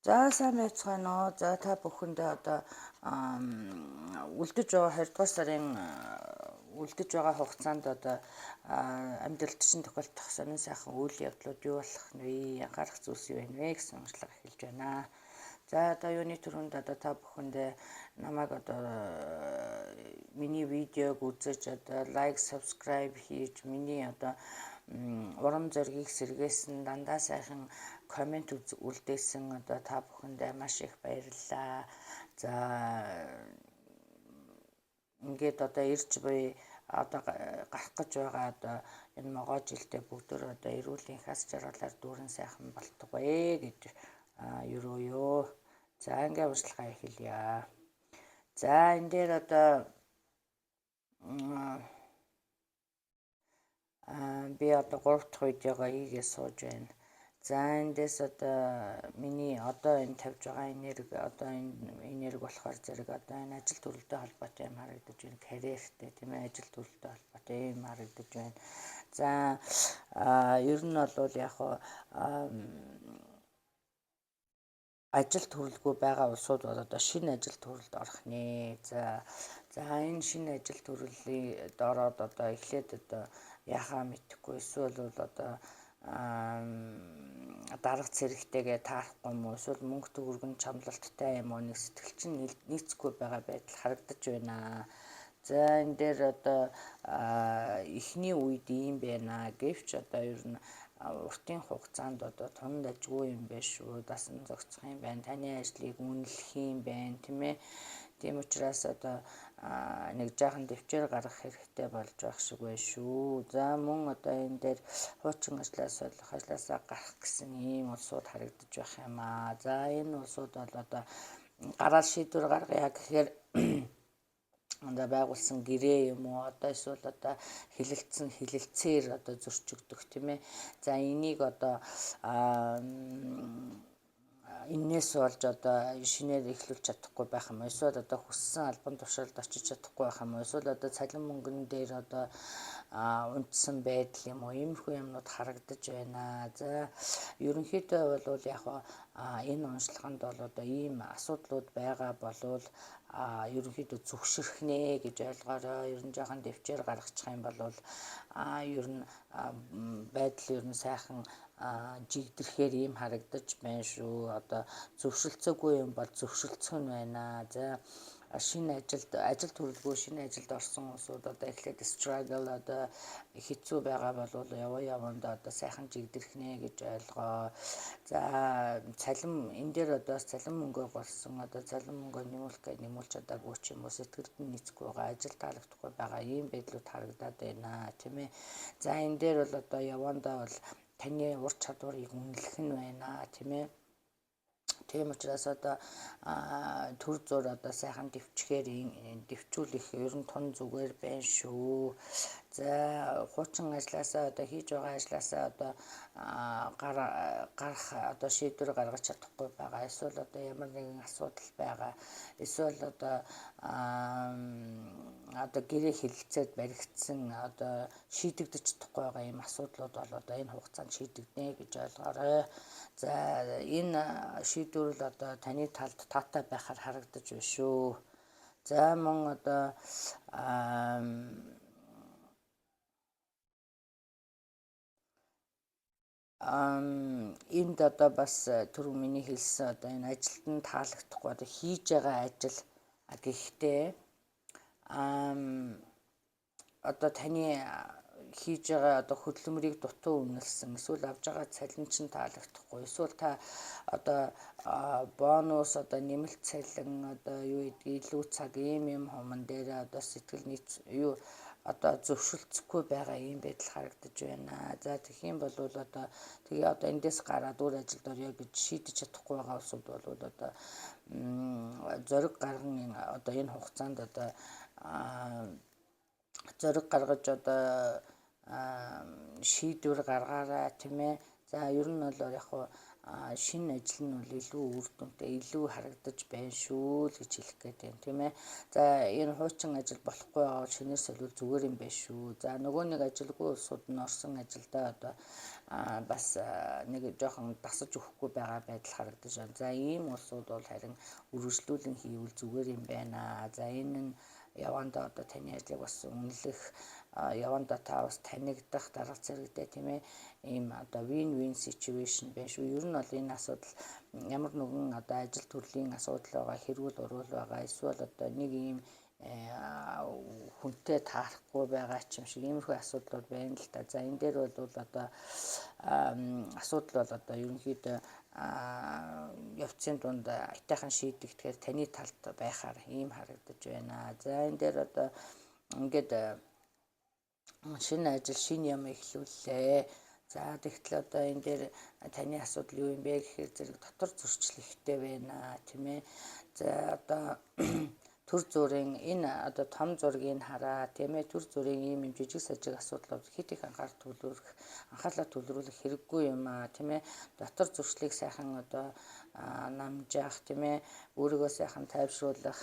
За сайн байцгаана уу. За та бүхэндээ одоо үлдэж байгаа 2 дугаар сарын үлдэж байгаа хугацаанд одоо амьдралд чинь тохиолдох сонин сайхан үйл явдлууд юу болох вэ? Анхаарах зүйлс юу вэ гэсэн уншлага эхэлж байна. За одоо юуны түрүүнд одоо та бүхэндээ намайг одоо миний видеог үзэж одоо лайк, subscribe хийж миний одоо урам зоригийг сэргээсэн дандаа сайхан коммент үлдээсэн одоо та бүхэндээ маш их баярлалаа. За ингээд одоо ирж буй одоо гарах гэж байгаа одоо энэ могоо жилдээ бүгдөө одоо эрүүлийн хас жаргалаар дүүрэн сайхан болтугай гэж ерөөё. За ингээ уншлагаа эхэлье. За энэ дээр одоо би одоо 3 дахь видеогоо хийгээ сууж байна. За эндээс одоо миний одоо энэ тавьж байгаа энерги одоо энэ энерги болохоор зэрэг одоо энэ ажил төрөлтэй холбоотой юм харагдаж байна. Карьертэй тийм ээ ажил төрөлтэй холбоотой юм харагдаж байна. За ер нь бол яг ажил төрөлгүй байгаа улсууд бол одоо шинэ ажил төрөлд орох нэ. За энэ шинэ ажил төрлийн ороод одоо эхлээд одоо яхаа мэдхгүй эсвэл бол одоо дарга цэрэгтэйгээ таарахгүй юм уу эсвэл мөнгө төгрөгн чамлалттай юм уу нэг сэтгэл чинь нийцэхгүй байгаа байдал харагдаж байна. За энэ дээр одоо эхний үед ийм байна гэвч одоо ер нь уртын хугацаанд одоо тунд ажгүй юм байна шүү. Дасан зохицох юм байна. Таны ажлыг үнэлэх юм байна, тийм ээ. Тийм учраас одоо нэг жаахан дэвчээр гаргах хэрэгтэй болж байх шиг байна шүү. За мөн одоо энэ дээр хуучин ажлаас олох ажлаасаа гарах гэсэн ийм улсууд харагдаж байх юм аа. За энэ улсууд бол одоо гараад шийдвэр гаргая гэхээр одоо байгуулсан гэрээ юм уу одоо эсвэл одоо хилэлцээр одоо зөрчигдөх тийм ээ. За энийг одоо энээс болж одоо шинээр эхлүүлж чадахгүй байх юм. Эсвэл одоо хүссэн албан тушаалд очиж чадахгүй байх юм. Эсвэл одоо цалин мөнгөн дээр одоо унтсан байдал юм уу? Иймэрхүү юмнууд харагдаж байна. За ерөнхийдөө бол яг энэ уншлаганд бол одоо ийм асуудлууд байгаа болвол ерөнхийдөө зөвшөөрөх нэ гэж ойлгоорой. Ер нь жоохон дэвчээр гаргачих юм бол ер нь байдал ер нь сайхан жигдэрхээр ийм харагдаж байна шүү. Одоо зөвшөлдсөгүй юм бол зөвшөлдсөх нь байна. За шинэ ажил төрөлгүй шинэ ажилд орсон улсууд одоо эхлээд struggle одоо хэцүү байгаа бол яванда одоо сайхан жигдэрх нэ гэж ойлгоо. За цалин энэ дээр одоо цалин мөнгөө болсон одоо цалин мөнгөө нэмүүлж чадаагүй ч юм уу сэтгэлд нь нийцэхгүй байгаа ажил таалагдахгүй байгаа ийм байдлууд харагдаад байна тийм ээ. За энэ дээр бол одоо яванда бол таны ур чадварыг үнэлэх нь байна тийм ээ. Тийм учраас одоо төр зур одоо сайхан дэвчүүлэх ер нь тун зүгээр байна шүү. За хуучин ажлаасаа одоо хийж байгаа ажлаасаа одоо гарах одоо шийдвэр гаргаж чадахгүй байгаа. Эсвэл одоо ямар нэгэн асуудал байгаа. Эсвэл одоо гэрээ хилэлцээд баригдсан одоо шийдэгдэж чадахгүй байгаа юм асуудлууд бол одоо энэ хугацаанд шийдэгдэнэ гэж ойлгоорой. За энэ шийдвэр л одоо таны талд таатай байхаар харагдаж байна шүү. За мөн одоо энд одоо бас түрүү миний хэлсэн одоо энэ ажилд нь таалагдахгүй одоо хийж байгаа ажил гэхдээ одоо таны хийж байгаа одоо хөдөлмөрийг дутуу үнэлсэн эсвэл авж байгаа цалин чинь таалагдахгүй эсвэл та одоо бонус одоо нэмэлт цалин одоо юу гэдгийг илүү цаг ийм хуман дээр одоо сэтгэл нийт юу одоо зөвшөлдсөхгүй байгаа ийм байдал харагдаж байна. За тэгэх юм бол одоо тэгээ одоо эндээс гараад өөр ажилд орё гэж шийдэж чадахгүй байгаа улсууд бол одоо зориг гарган одоо энэ хугацаанд одоо зориг гаргаж одоо шийдвэр гаргаарай тийм ээ. За ер нь бол яг шинэ ажил нь бол илүү үр дүнтэй, илүү харагдаж байна шүү л гэж хэлэх гээд байна, тийм ээ. За энэ хуучин ажил болохгүй байгаа бол шинээр солиул зүгээр юм байна шүү. За нөгөө нэг ажилгүй улсууд нь орсон ажилдаа одоо бас нэг жоохон дасаж өгөхгүй байгаа байдал харагдаж байна. За ийм улсууд бол харин үргэлжлүүлэн хийвэл зүгээр юм байна. За энэ нь явандаа одоо таны ажлыг бас үнэлэх, явандаа та бас танигдах дарга зэрэгтэй, тийм ээ, ийм одоо win-win situation байна шүү. Ер нь бол энэ асуудал ямар нэгэн одоо ажил төрлийн асуудал байгаа, хэрүүл урвал байгаа, эсвэл одоо нэг ийм хүнтэй таарахгүй байгаа ч юм шиг иймэрхүү асуудлууд байна л та. За энэ дээр бол одоо асуудал бол одоо ерөнхийдөө явцын дунд айтайхан шийдэгдэхээр таны талд байхаар ийм харагдаж байна. За энэ дээр одоо ингээд шинэ ажил, шинэ юм эхлүүллээ. За тэгтэл одоо энэ дээр таны асуудал юу юм бэ гэхээр зэрэг дотор зөрчлөлттэй байна, тийм ээ. За одоо төр зүрийн энэ одоо том зургийг хараа, тийм ээ. Төр зүрийн ийм жижиг сажиг асуудлууд хэд их анхаарлаа төвлөрүүлэх хэрэггүй юм аа, тийм ээ. Дотор зөрчлийг сайхан одоо намжаах, тийм ээ. Өөрийгөө сайхан тайвшруулах,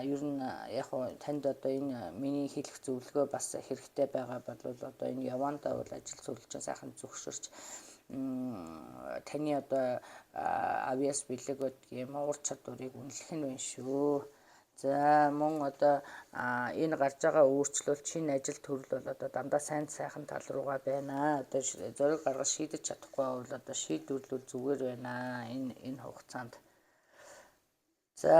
ер нь яг танд одоо энэ миний хэлэх зөвлөгөө бас хэрэгтэй байгаа бол одоо энэ явандаа бол ажил сурвалжаа сайхан зөвшөөрч таны одоо авьяас бэлэг юм ур чадварыг үнэлэх нь байна шүү. За мөн одоо энэ гарч байгаа өөрчлөлт, шинэ ажил төрөл бол одоо дандаа сайхан тал руугаа байна. Одоо зориг гаргаж шийдэж чадахгүй бол одоо шийдвэрлэл зүгээр байна энэ хугацаанд. За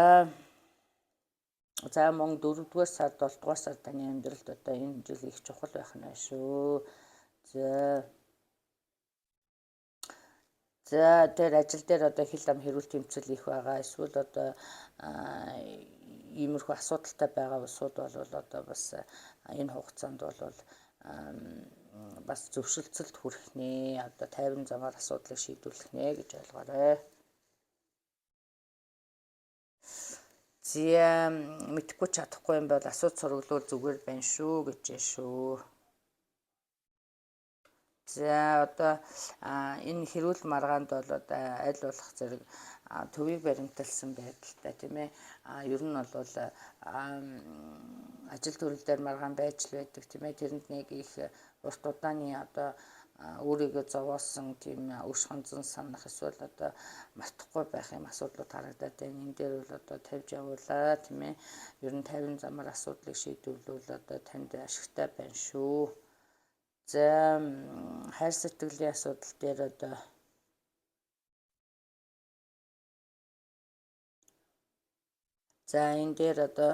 мөн 4-р сард 7-р сард таны амьдралд одоо энэ жил их чухал байх нь байна шүү. За тэр ажил дээр одоо хил ам хэрүүл тэмцэл их байгаа. Эсвэл одоо иймэрхүү асуудалтай байгаа улсууд бол одоо бас энэ хугацаанд бол бас зөвшөлтсөлд хүрэх нэ, одоо тайван замаар асуудлыг шийдвэрлэх нэ гэж ойлгоорой. Зя мэдхгүй чадахгүй юм бол асууж сурвалжвал зүгээр байна шүү гэж байна шүү. За одоо энэ хэрүүл маргаанд бол одоо аль болох зэрэг төвийг баримталсан байдалтай, тийм ээ. Ер нь бол ажил төрөл дээр маргаан байж л байдаг, тийм ээ. Тэрэнд нэг их урт удааны одоо өөрийгөө зовоосон тийм өш хонзон санах, эсвэл одоо мартахгүй байх юм асуудлууд харагдаад байна. Энэ дээр бол одоо тавьж явуулаа, тийм ээ. Ер нь 50 замаар асуудлыг шийдвэрлвэл одоо танд ашигтай байна шүү. За хайр сэтгэлийн асуудал дээр одоо за энэ дээр одоо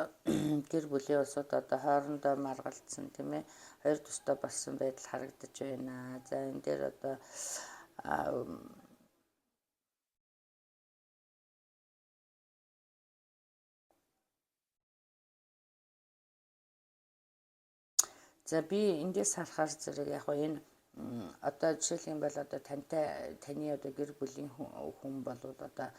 гэр бүлийн улсууд одоо хоорондоо маргалдсан, тийм ээ. Хоёр тустай болсон байдал харагдаж байна. За энэ дээр одоо за би эндээс харахаар зэрэг яг энэ одоо жишээлх юм бол одоо таны одоо гэр бүлийн хүн бол одоо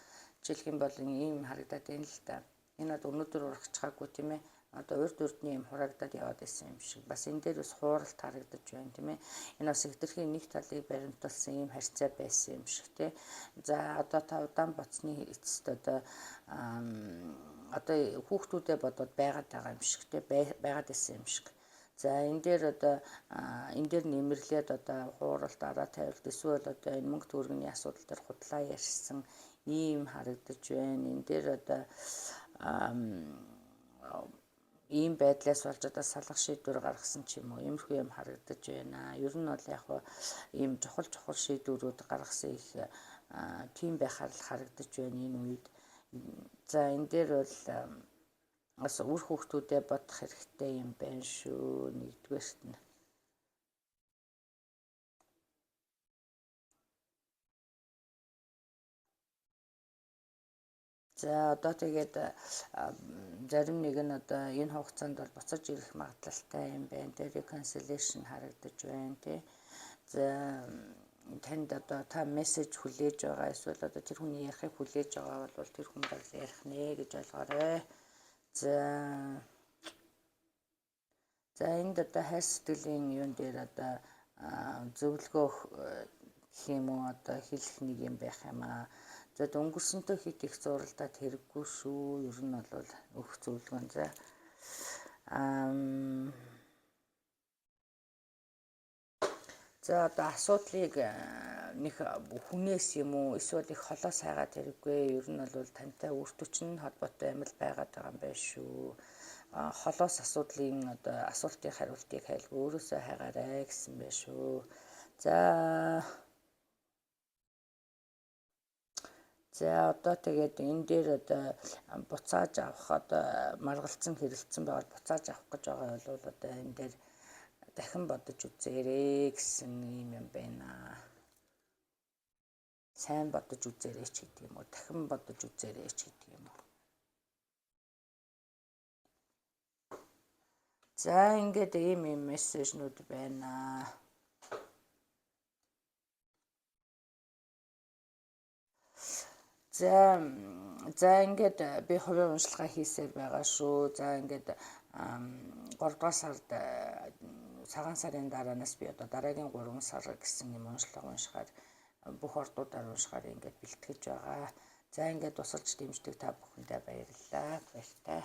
жишээлх юм бол ийм харагдаад байна л да. Энэ одоо өнөөдөр урагчаагүй, тийм ээ. Одоо урд урдны юм хураагдаад яваад байсан юм шиг. Бас энэ дээр бас хууралт харагдаж байна, тийм ээ. Энэ бас хэтэрхийн нэг талыг баримталсан ийм харьцаа байсан юм шиг, тийм. За одоо та удаан боцны эцэст одоо хүүхдүүдэд бодоод байгаад байгаа юм шиг, тийм, байгаад байсан юм шиг. За энэ дээр одоо энэ дээр нэмэрлээд одоо хууралт, араа тавилт, эсвэл одоо энэ мөнгө төгрөгийн асуудал дээр худлаа ярьсан ийм харагдаж байна. Энэ дээр одоо ийм байдлаас болж одоо салах шийдвэр гаргасан ч юм уу, иймэрхүү юм харагдаж байна. Ер нь бол яг ийм чухал шийдвэрүүд гаргасан их тийм байхаар л харагдаж байна энэ үед. За энэ дээр бол бас үр хүүхдүүдэд бодох хэрэгтэй юм байна шүү, нэгдүгээрт нь. За одоо тэгээд зарим нэг нь одоо энэ хугацаанд бол буцаж ирэх магадлалтай юм байна. Тэр reconciliation харагдаж байна, тий. За танд одоо та мессеж хүлээж байгаа, эсвэл одоо тэр хүний ярихыг хүлээж байгаа бол тэр хүн бол ярих нэ гэж ойлгоорой. За энд одоо хайр сэтгэлийн юун дээр одоо зөвлөгөө гэх юм уу одоо хэлэх нэг юм байх юм аа. За өнгөрсөнтэй хэд их зуралдаад хэрэггүй шүү. Ер нь бол өөх зөвлөгөө. За за одоо асуудлыг нэг хүнээс юм уу эсвэл их холоос хайгаад хэрэггүй. Ер нь бол тантай үртүчин холбоотой амьд байгаад байгаа юм байна шүү. Холоос асуудлын одоо асуултын хариултыг хайлгүй өөрөөсөө хайгаарай гэсэн байна шүү. За одоо тэгээд энэ дээр одоо буцааж авах одоо маргалцсан хэрэлцсэн байгаад буцааж авах гэж байгаа бол одоо энэ дээр дахин бодож үзээрэй гэсэн юм байна. Сайн бодож үзээрэй ч гэдэг юм уу, дахин бодож үзээрэй ч гэдэг юм уу. За ингээд ийм мессежнүүд байна. За ингээд би хувийн уншилгаа хийсээр байгаа шүү. За ингээд 3 дугаар сард цагаан сарын дараанаас би одоо дараагийн 3 сар гэсэн юм уншлага уншихаар бүх ордуудаар уншихаар ингээд бэлтгэж байгаа. За ингээд тусалж дэмждэг та бүхэндээ баярлалаа. Баяртай.